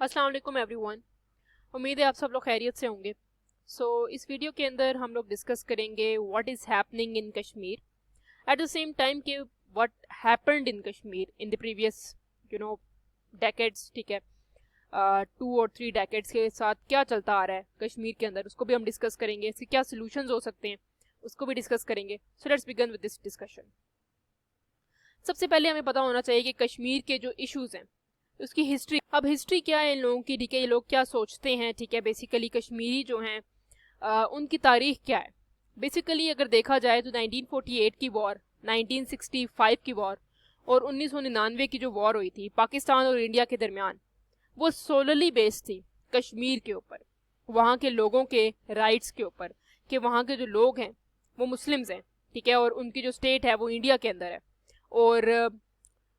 अस्सलाम वालेकुम एवरीवन। उम्मीद है आप सब लोग खैरियत से होंगे। इस वीडियो के अंदर हम लोग डिस्कस करेंगे what is happening in Kashmir at the same time कि what happened in Kashmir in the previous decades. ठीक है, 2 और 3 डेकेड्स के साथ क्या चलता आ रहा है कश्मीर के अंदर, उसको भी हम डिस्कस करेंगे। इसके क्या सोल्यूशंस हो सकते हैं उसको भी डिस्कस करेंगे। So let's begin with this discussion. सबसे पहले हमें पता होना चाहिए कि कश्मीर के जो इश्यूज हैं उसकी हिस्ट्री। अब हिस्ट्री क्या है इन लोगों की, ठीक है, ये लोग क्या सोचते हैं, ठीक है, बेसिकली कश्मीरी जो हैं उनकी तारीख क्या है। बेसिकली अगर देखा जाए तो 1948 की वॉर, 1965 की वॉर और 1999 की जो वॉर हुई थी पाकिस्तान और इंडिया के दरमियान, वो सोलरली बेस्ड थी कश्मीर के ऊपर, वहाँ के लोगों के राइट्स के ऊपर, कि वहाँ के जो लोग हैं वो मुस्लिम्स हैं, ठीक है, और उनकी जो स्टेट है वो इंडिया के अंदर है और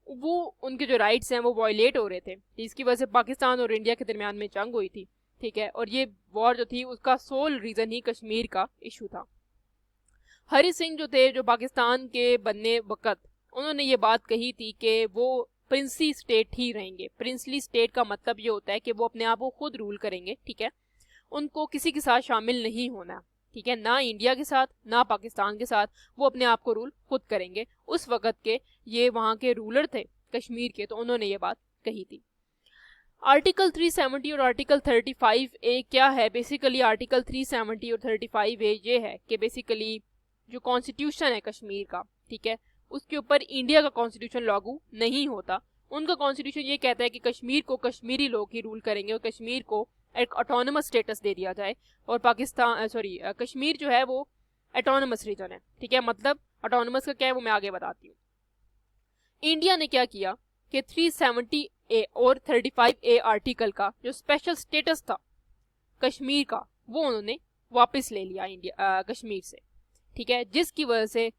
वो उनके जो राइट्स हैं वो वायलेट हो रहे थे, जिसकी वजह से पाकिस्तान और इंडिया के दरमियान में जंग हुई थी। ठीक है, और ये वॉर जो थी उसका सोल रीज़न ही कश्मीर का इशू था। हरी सिंह जो थे, जो पाकिस्तान के बनने वक्त, उन्होंने ये बात कही थी कि वो प्रिंसली स्टेट ही रहेंगे। प्रिंसली स्टेट का मतलब ये होता है कि वो अपने आप को खुद रूल करेंगे, ठीक है, उनको किसी के साथ शामिल नहीं होना, ठीक है, ना इंडिया के साथ ना पाकिस्तान के साथ, वो अपने आप को रूल खुद करेंगे। उस वक़्त के ये वहाँ के रूलर थे कश्मीर के, तो उन्होंने ये बात कही थी। आर्टिकल 370 और आर्टिकल 35A क्या है? बेसिकली आर्टिकल 370 और 35A ये है कि बेसिकली जो कॉन्स्टिट्यूशन है कश्मीर का, ठीक है, उसके ऊपर इंडिया का कॉन्स्टिट्यूशन लागू नहीं होता। उनका कॉन्स्टिट्यूशन ये कहता है कि कश्मीर को कश्मीरी लोग ही रूल करेंगे और कश्मीर को एक ऑटोनमस स्टेटस दे दिया जाए, और पाकिस्तान कश्मीर जो है वो ऑटोनमस रीजन है, ठीक है। मतलब ऑटोनमस का क्या है वो मैं आगे बताती हूँ। इंडिया ने क्या किया कि 370A और 35A आर्टिकल का जो स्पेशल स्टेटस था कश्मीर का, वो उन्होंने वापस ले लिया इंडिया कश्मीर से, ठीक है, जिसकी वजह से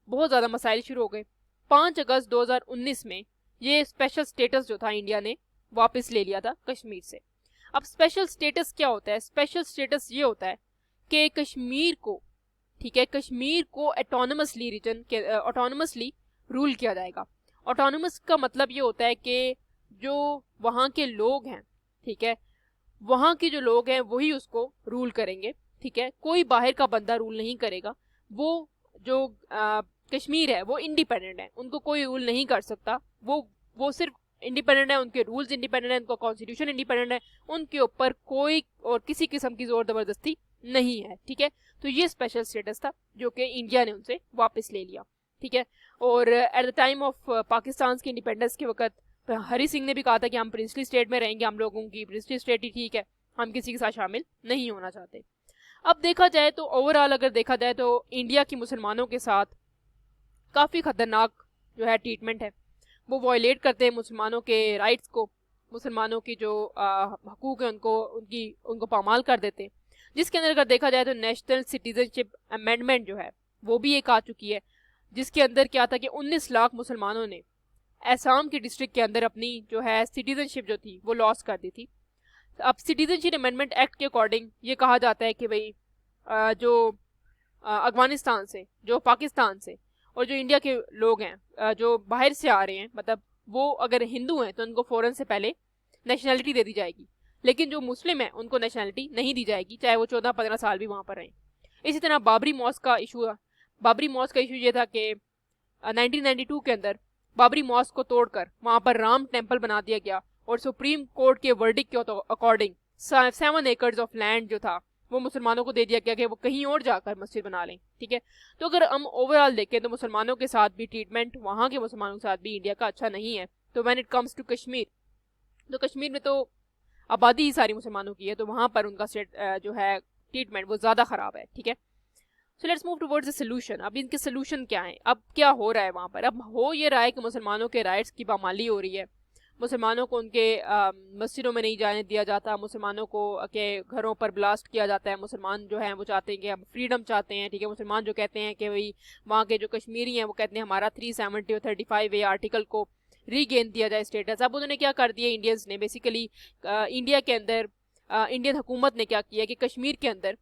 बहुत ज़्यादा मसाइल शुरू हो गए। 5 अगस्त 2019 में ये स्पेशल स्टेटस जो था इंडिया ने वापस ले लिया था कश्मीर से। अब स्पेशल स्टेटस क्या होता है? स्पेशल स्टेटस ये होता है कि कश्मीर को, ठीक है, कश्मीर को ऑटोनमसली रीजन के ऑटोनमसली रूल किया जाएगा। ऑटोनमस का मतलब ये होता है कि जो वहाँ के लोग हैं, ठीक है, वहाँ के जो लोग हैं वही उसको रूल करेंगे, ठीक है, कोई बाहर का बंदा रूल नहीं करेगा। वो जो कश्मीर है वो इंडिपेंडेंट है, उनको कोई रूल नहीं कर सकता। वो सिर्फ इंडिपेंडेंट है, उनके रूल्स इंडिपेंडेंट है, उनका कॉन्स्टिट्यूशन इंडिपेंडेंट है, उनके ऊपर कोई और किसी किस्म की जोर जबरदस्ती नहीं है, ठीक है। तो ये स्पेशल स्टेटस था जो कि इंडिया ने उनसे वापस ले लिया, ठीक है। और at the time of Pakistan के इंडिपेंडेंस के वक्त हरी सिंह ने भी कहा था कि हम प्रिंसली स्टेट में रहेंगे, हम लोगों की प्रिंसली स्टेट ही ठीक है, हम किसी के साथ शामिल नहीं होना चाहते। अब देखा जाए तो ओवरऑल अगर देखा जाए तो इंडिया की मुसलमानों के साथ काफ़ी खतरनाक जो है ट्रीटमेंट है। वो वायलेट करते हैं मुसलमानों के राइट्स को, मुसलमानों की जो हकूक़ है उनको पामाल कर देते हैं। जिसके अंदर अगर देखा जाए तो नेशनल सिटीजनशिप अमेंडमेंट जो है वो भी एक आ चुकी है, जिसके अंदर क्या था कि 19 लाख मुसलमानों ने असम की डिस्ट्रिक्ट के अंदर अपनी जो है सिटीजनशिप जो थी वो लॉस कर दी थी। अब सिटीजनशिप अमेंडमेंट एक्ट के अकॉर्डिंग ये कहा जाता है कि भाई जो अफगानिस्तान से, जो पाकिस्तान से और जो इंडिया के लोग हैं जो बाहर से आ रहे हैं, मतलब वो अगर हिंदू हैं तो उनको फ़ौरन से पहले नेशनलिटी दे दी जाएगी, लेकिन जो मुस्लिम हैं उनको नेशनलिटी नहीं दी जाएगी, चाहे वो 14-15 साल भी वहाँ पर रहें। इसी तरह बाबरी मॉस्क का इशू ये था कि 1992 के अंदर बाबरी मॉस्क को तोड़कर वहाँ पर राम टेम्पल बना दिया गया और सुप्रीम कोर्ट के वर्डिक्ट के अकॉर्डिंग 7 एकड़ ऑफ लैंड जो था वो मुसलमानों को दे दिया गया कि वो कहीं और जाकर मस्जिद बना लें, ठीक है। तो अगर हम ओवरऑल देखें तो मुसलमानों के साथ भी ट्रीटमेंट वहाँ के मुसलमानों के साथ भी इंडिया का अच्छा नहीं है। तो when it comes to Kashmir, तो कश्मीर में तो आबादी ही सारी मुसलमानों की है, तो वहाँ पर उनका जो है ट्रीटमेंट वो ज़्यादा ख़राब है, ठीक है। So let's move towards the solution. अब इनके सोल्यूशन क्या है? अब क्या हो रहा है वहाँ पर? अब हो ये रहा है कि मुसलमानों के राइट्स की पामाली हो रही है, मुसलमानों को उनके मस्जिदों में नहीं जाने दिया जाता, मुसलमानों को के घरों पर ब्लास्ट किया जाता है। मुसलमान जो हैं वो चाहते हैं कि हम फ्रीडम चाहते हैं, ठीक है। मुसलमान जो कहते हैं कि भाई वहाँ के जो कश्मीरी हैं वो कहते हैं हमारा 370 और 35A आर्टिकल को रीगेन दिया जाए स्टेटस। अब उन्होंने क्या कर दिया इंडियंस ने, बेसिकली इंडिया के अंदर इंडियन हुकूमत ने क्या किया कि कश्मीर के अंदर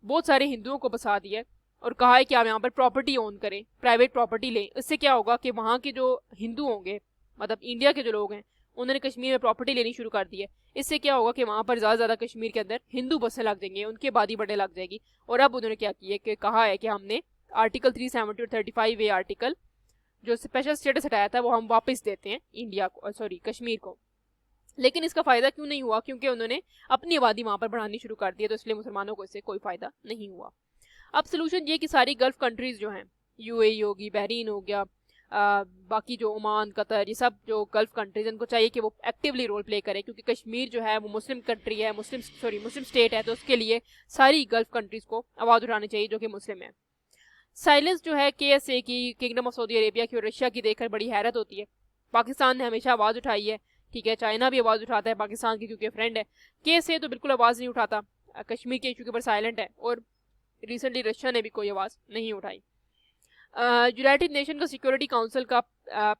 बहुत सारे हिंदुओं को बसा दिया और कहा है कि आप यहाँ पर प्रॉपर्टी ओन करें, प्राइवेट प्रॉपर्टी लें। इससे क्या होगा कि वहाँ के जो हिंदू होंगे, मतलब इंडिया के जो लोग हैं, उन्होंने कश्मीर में प्रॉपर्टी लेनी शुरू कर दी है। इससे क्या होगा कि वहाँ पर ज़्यादा ज़्यादा कश्मीर के अंदर हिंदू बसने लग जाएंगे, उनकी आबादी बढ़ने लग जाएगी। और अब उन्होंने क्या किया कि कहा है कि हमने आर्टिकल 370 और 35A आर्टिकल जो स्पेशल स्टेटस हटाया था वो हम वापस देते हैं इंडिया को, सॉरी कश्मीर को। लेकिन इसका फ़ायदा क्यों नहीं हुआ? क्योंकि उन्होंने अपनी आबादी वहाँ पर बढ़ानी शुरू कर दी है, तो इसलिए मुसलमानों को इससे कोई फ़ायदा नहीं हुआ। अब सोल्यूशन ये कि सारी गल्फ कंट्रीज़ जो हैं, यूएई होगी, बहरीन हो गया, बाकी जो ओमान, कतर, ये सब जो गल्फ कंट्रीज, इनको चाहिए कि वो एक्टिवली रोल प्ले करें, क्योंकि कश्मीर जो है वो मुस्लिम कंट्री है, मुस्लिम स्टेट है, तो उसके लिए सारी गल्फ कंट्रीज को आवाज़ उठानी चाहिए जो कि मुस्लिम है। साइलेंस जो है KSA की, किंगडम ऑफ सऊदी अरेबिया की और रशिया की देखकर बड़ी हैरत होती है। पाकिस्तान ने हमेशा आवाज़ उठाई है, ठीक है, चाइना भी आवाज़ उठाता है पाकिस्तान की क्योंकि फ्रेंड है। KSA तो बिल्कुल आवाज़ नहीं उठाता, कश्मीर के इशू के ऊपर साइलेंट है, और रिसेंटली रशिया ने भी कोई आवाज़ नहीं उठाई। यूनाइटेड नेशन का सिक्योरिटी काउंसिल का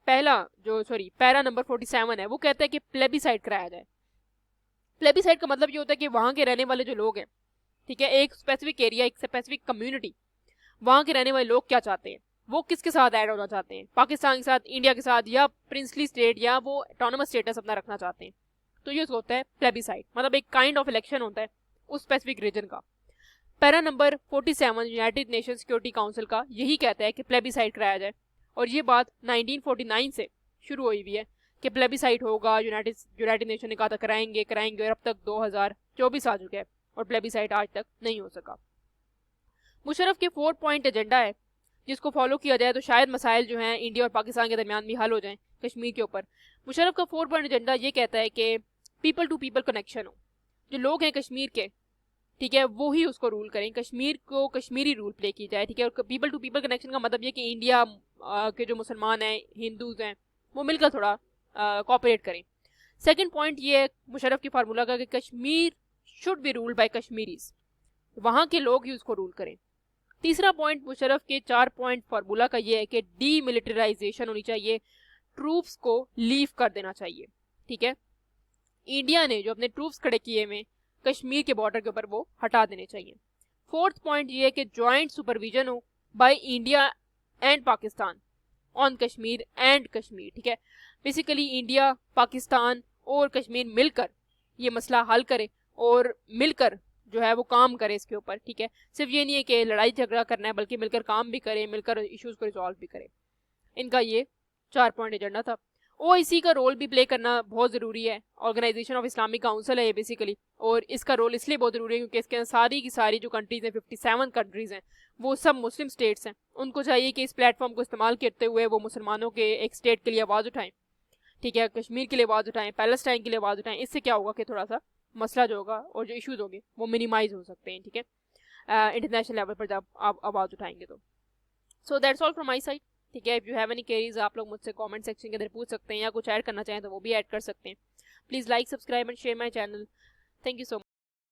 पैरा नंबर 47 है, वो कहता है कि प्लेबिसाइड कराया जाए। प्लेबिसाइड का मतलब ये होता है कि वहाँ के रहने वाले जो लोग हैं, ठीक है, एक स्पेसिफिक एरिया, एक स्पेसिफिक कम्युनिटी, वहाँ के रहने वाले लोग क्या चाहते हैं, वो किसके साथ ऐड होना चाहते हैं, पाकिस्तान के साथ, इंडिया के साथ, या प्रिंसली स्टेट, या वो ऑटोनमस स्टेटस अपना रखना चाहते हैं। तो ये होता है प्लेबिसाइड, मतलब एक काइंड ऑफ इलेक्शन होता है उस स्पेसिफिक रीजन का। Para number 47 United nation security council का यही कहता है कि प्लेबिसाइड कराया जाए, और ये बात 1949 से शुरू हुई हुई है कि प्लेबिसाइड होगा। यूनाइटेड नेशन ने कहा था कराएंगे, और अब तक 2024 आ चुके हैं और प्लेबिसाइड आज तक नहीं हो सका। मुशर्रफ के 4 पॉइंट एजेंडा है, जिसको फॉलो किया जाए तो शायद मसाइल जो हैं इंडिया और पाकिस्तान के दरमियान भी हल हो जाएं कश्मीर के ऊपर। मुशर्रफ का 4 पॉइंट एजेंडा ये कहता है कि पीपल टू पीपल कनेक्शन हो, जो लोग हैं कश्मीर के, ठीक है, वो ही उसको रूल करें, कश्मीर को कश्मीरी रूल प्ले की जाए, ठीक है। और पीपल टू पीपल कनेक्शन का मतलब ये कि इंडिया के जो मुसलमान हैं, हिंदूज हैं, वो मिलकर थोड़ा कोऑपरेट करें। सेकंड पॉइंट ये है मुशर्रफ की फार्मूला का कि Kashmir should be ruled by Kashmiris, वहाँ के लोग ही उसको रूल करें। तीसरा पॉइंट मुशर्रफ के 4 पॉइंट फार्मूला का ये है कि डीमिलिटराइजेशन होनी चाहिए, ट्रूप्स को लीव कर देना चाहिए, ठीक है। इंडिया ने जो अपने ट्रूप्स खड़े किए हुए कश्मीर के बॉर्डर के ऊपर, वो हटा देने चाहिए। फोर्थ पॉइंट ये है कि ज्वाइंट सुपरविजन हो by India and Pakistan on Kashmir and Kashmir, ठीक है। बेसिकली इंडिया, पाकिस्तान और कश्मीर मिलकर ये मसला हल करे और मिलकर जो है वो काम करे इसके ऊपर, ठीक है। सिर्फ ये नहीं है कि लड़ाई झगड़ा करना है, बल्कि मिलकर काम भी करे, मिलकर इश्यूज को रिजॉल्व भी करे। इनका ये 4 पॉइंट एजेंडा था। OIC का रोल भी प्ले करना बहुत ज़रूरी है, ऑर्गेनाइजेशन ऑफ इस्लामिक काउंसिल है ये बेसिकली, और इसका रोल इसलिए बहुत ज़रूरी है क्योंकि इसके अंदर सारी की सारी जो कंट्रीज़ हैं, 57 कंट्रीज़ हैं, वो सब मुस्लिम स्टेट्स हैं। उनको चाहिए कि इस प्लेटफॉर्म को इस्तेमाल करते हुए वो मुसलमानों के एक स्टेट के लिए आवाज़ उठाएं, ठीक है, कश्मीर के लिए आवाज़ उठाएं, पैलेस्टाइन के लिए आवाज़ उठाएं। इससे क्या होगा कि थोड़ा सा मसला जो होगा और जो इशूज़ होंगे वो मिनिमाइज हो सकते हैं, ठीक है, इंटरनेशनल लेवल पर जब आप आवाज़ उठाएंगे तो। So that's all from my side, ठीक है। If you have any queries आप लोग मुझसे कमेंट सेक्शन के अंदर पूछ सकते हैं, या कुछ ऐड करना चाहें तो वो भी ऐड कर सकते हैं। Please like, subscribe and share my channel. Thank you so much.